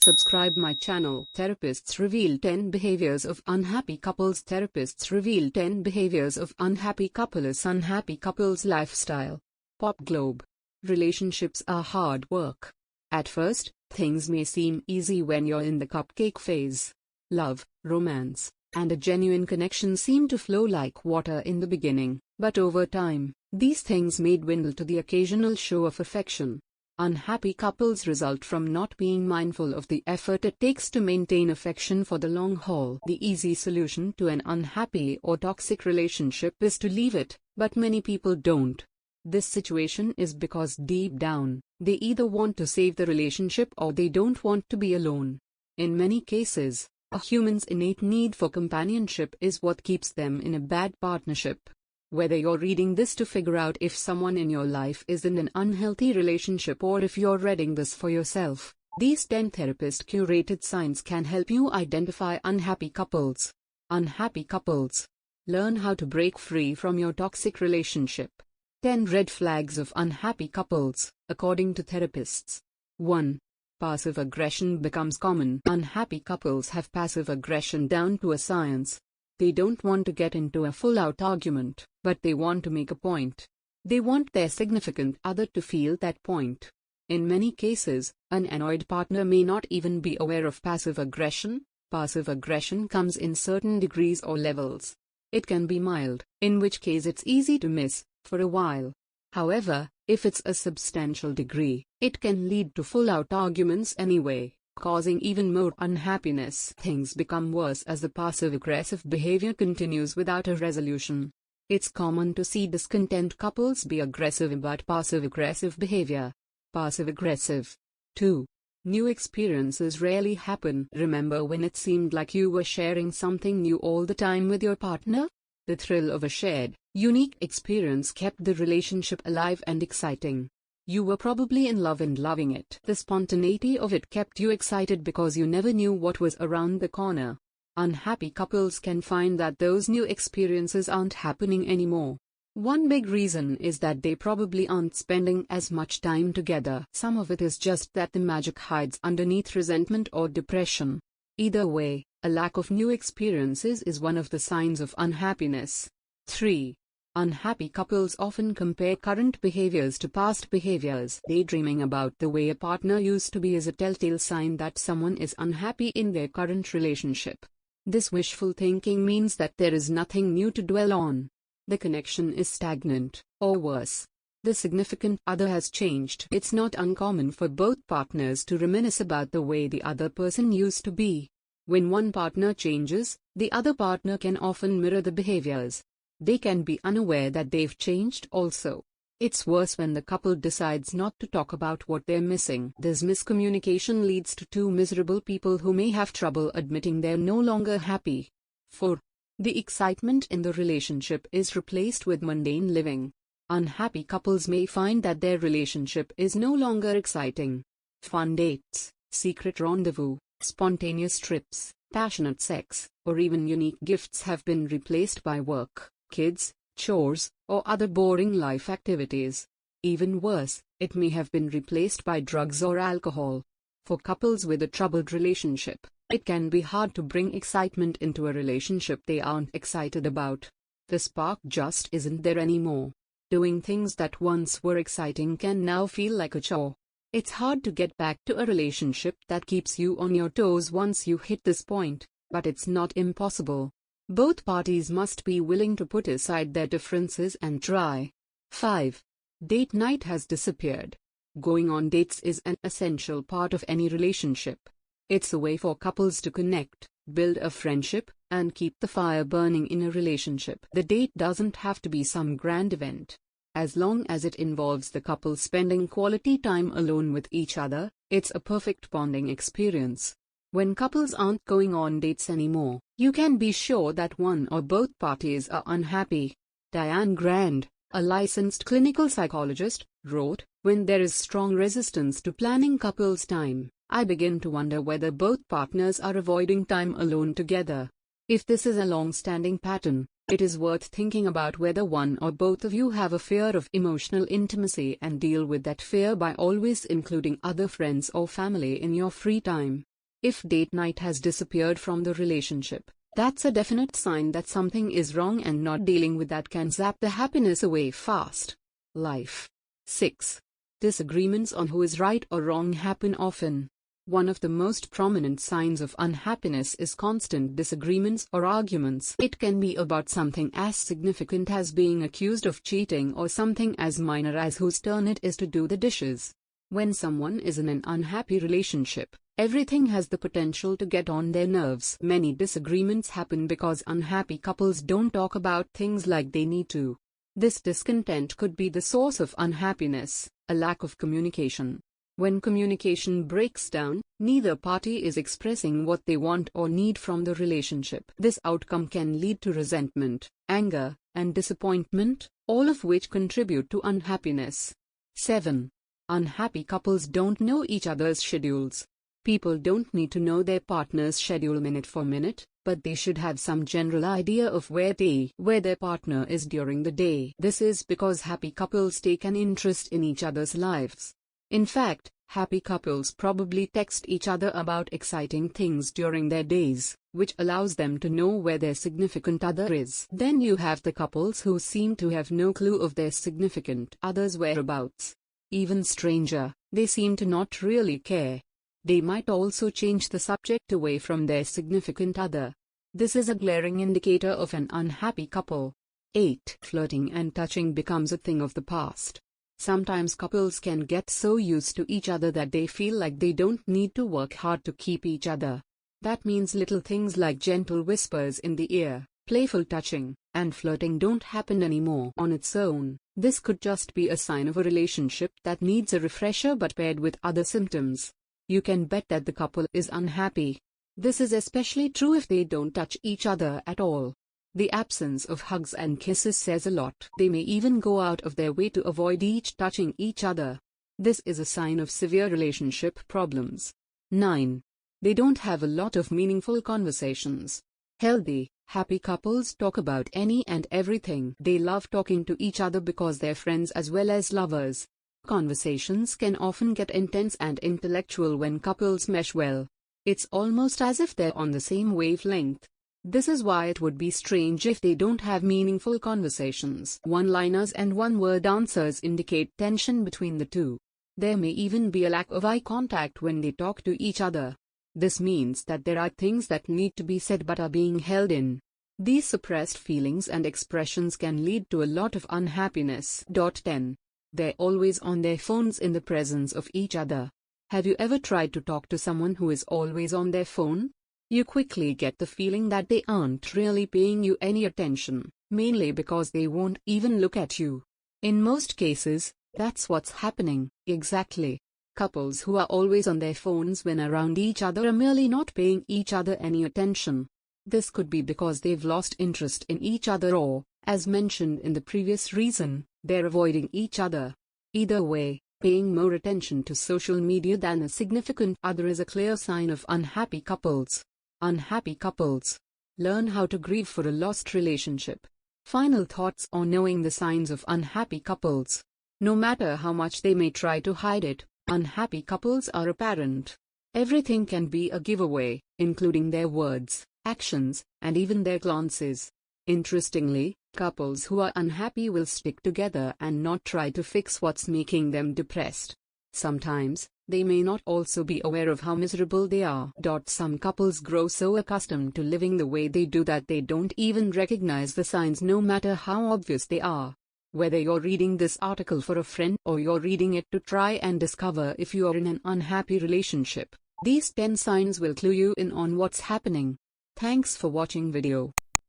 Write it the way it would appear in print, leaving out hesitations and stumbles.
Subscribe my channel. Therapists reveal 10 behaviors of unhappy couples. Therapists reveal 10 behaviors of unhappy couples. Unhappy couples lifestyle. Pop Globe. Relationships are hard work. At first, things may seem easy when you're in the cupcake phase. Love, romance, and a genuine connection seem to flow like water in the beginning, but over time, these things may dwindle to the occasional show of affection. Unhappy couples result from not being mindful of the effort it takes to maintain affection for the long haul. The easy solution to an unhappy or toxic relationship is to leave it, but many people don't. This situation is because deep down, they either want to save the relationship or they don't want to be alone. In many cases, a human's innate need for companionship is what keeps them in a bad partnership. Whether you're reading this to figure out if someone in your life is in an unhealthy relationship or if you're reading this for yourself, these 10 therapist-curated signs can help you identify unhappy couples. Unhappy couples. Learn how to break free from your toxic relationship. 10 red flags of unhappy couples, according to therapists. 1. Passive aggression becomes common. Unhappy couples have passive aggression down to a science. They don't want to get into a full-out argument, but they want to make a point. They want their significant other to feel that point. In many cases, an annoyed partner may not even be aware of passive aggression. Passive aggression comes in certain degrees or levels. It can be mild, in which case it's easy to miss for a while. However, if it's a substantial degree, it can lead to full-out arguments anyway, causing even more unhappiness. Things become worse as the passive-aggressive behavior continues without a resolution. It's common to see discontent couples be aggressive about passive-aggressive behavior. Passive-aggressive. 2. New experiences rarely happen. Remember when it seemed like you were sharing something new all the time with your partner? The thrill of a shared, unique experience kept the relationship alive and exciting. You were probably in love and loving it. The spontaneity of it kept you excited because you never knew what was around the corner. Unhappy couples can find that those new experiences aren't happening anymore. One big reason is that they probably aren't spending as much time together. Some of it is just that the magic hides underneath resentment or depression. Either way, a lack of new experiences is one of the signs of unhappiness. 3. Unhappy couples often compare current behaviors to past behaviors. Daydreaming about the way a partner used to be is a telltale sign that someone is unhappy in their current relationship. This wishful thinking means that there is nothing new to dwell on. The connection is stagnant, or worse, the significant other has changed. It's not uncommon for both partners to reminisce about the way the other person used to be. When one partner changes, the other partner can often mirror the behaviors. They can be unaware that they've changed also. It's worse when the couple decides not to talk about what they're missing. This miscommunication leads to two miserable people who may have trouble admitting they're no longer happy. 4. The excitement in the relationship is replaced with mundane living. Unhappy couples may find that their relationship is no longer exciting. Fun dates, secret rendezvous, spontaneous trips, passionate sex, or even unique gifts have been replaced by work, kids, chores, or other boring life activities. Even worse, it may have been replaced by drugs or alcohol. For couples with a troubled relationship, it can be hard to bring excitement into a relationship they aren't excited about. The spark just isn't there anymore. Doing things that once were exciting can now feel like a chore. It's hard to get back to a relationship that keeps you on your toes once you hit this point, but it's not impossible. Both parties must be willing to put aside their differences and try. 5. Date night has disappeared. Going on dates is an essential part of any relationship. It's a way for couples to connect, build a friendship, and keep the fire burning in a relationship. The date doesn't have to be some grand event. As long as it involves the couple spending quality time alone with each other, it's a perfect bonding experience. When couples aren't going on dates anymore, you can be sure that one or both parties are unhappy. Diane Grand, a licensed clinical psychologist, wrote, "When there is strong resistance to planning couples' time, I begin to wonder whether both partners are avoiding time alone together. If this is a long-standing pattern, it is worth thinking about whether one or both of you have a fear of emotional intimacy and deal with that fear by always including other friends or family in your free time." If date night has disappeared from the relationship, that's a definite sign that something is wrong, and not dealing with that can zap the happiness away fast. Life. 6. Disagreements on who is right or wrong happen often. One of the most prominent signs of unhappiness is constant disagreements or arguments. It can be about something as significant as being accused of cheating, or something as minor as whose turn it is to do the dishes. When someone is in an unhappy relationship, everything has the potential to get on their nerves. Many disagreements happen because unhappy couples don't talk about things like they need to. This discontent could be the source of unhappiness, a lack of communication. When communication breaks down, neither party is expressing what they want or need from the relationship. This outcome can lead to resentment, anger, and disappointment, all of which contribute to unhappiness. 7. Unhappy couples don't know each other's schedules. People don't need to know their partner's schedule minute for minute, but they should have some general idea of where their partner is during the day. This is because happy couples take an interest in each other's lives. In fact, happy couples probably text each other about exciting things during their days, which allows them to know where their significant other is. Then you have the couples who seem to have no clue of their significant other's whereabouts. Even stranger, they seem to not really care. They might also change the subject away from their significant other. This is a glaring indicator of an unhappy couple. 8. Flirting and touching becomes a thing of the past. Sometimes couples can get so used to each other that they feel like they don't need to work hard to keep each other. That means little things like gentle whispers in the ear, playful touching, and flirting don't happen anymore on its own. This could just be a sign of a relationship that needs a refresher, but paired with other symptoms, you can bet that the couple is unhappy. This is especially true if they don't touch each other at all. The absence of hugs and kisses says a lot. They may even go out of their way to avoid touching each other. This is a sign of severe relationship problems. 9. They don't have a lot of meaningful conversations. Healthy, happy couples talk about any and everything. They love talking to each other because they're friends as well as lovers. Conversations can often get intense and intellectual when couples mesh well. It's almost as if they're on the same wavelength. This is why it would be strange if they don't have meaningful conversations. One-liners and one-word answers indicate tension between the two. There may even be a lack of eye contact when they talk to each other. This means that there are things that need to be said but are being held in. These suppressed feelings and expressions can lead to a lot of unhappiness. 10. They're always on their phones in the presence of each other. Have you ever tried to talk to someone who is always on their phone? You quickly get the feeling that they aren't really paying you any attention, mainly because they won't even look at you. In most cases, that's what's happening. Exactly. Couples who are always on their phones when around each other are merely not paying each other any attention. This could be because they've lost interest in each other, or, as mentioned in the previous reason, they're avoiding each other. Either way, paying more attention to social media than a significant other is a clear sign of unhappy couples. Unhappy couples. Learn how to grieve for a lost relationship. Final thoughts on knowing the signs of unhappy couples. No matter how much they may try to hide it, unhappy couples are apparent. Everything can be a giveaway, including their words, actions, and even their glances. Interestingly, couples who are unhappy will stick together and not try to fix what's making them depressed. Sometimes, they may not also be aware of how miserable they are. Some couples grow so accustomed to living the way they do that they don't even recognize the signs, no matter how obvious they are. Whether you're reading this article for a friend or you're reading it to try and discover if you are in an unhappy relationship, these 10 signs will clue you in on what's happening. Thanks for watching video.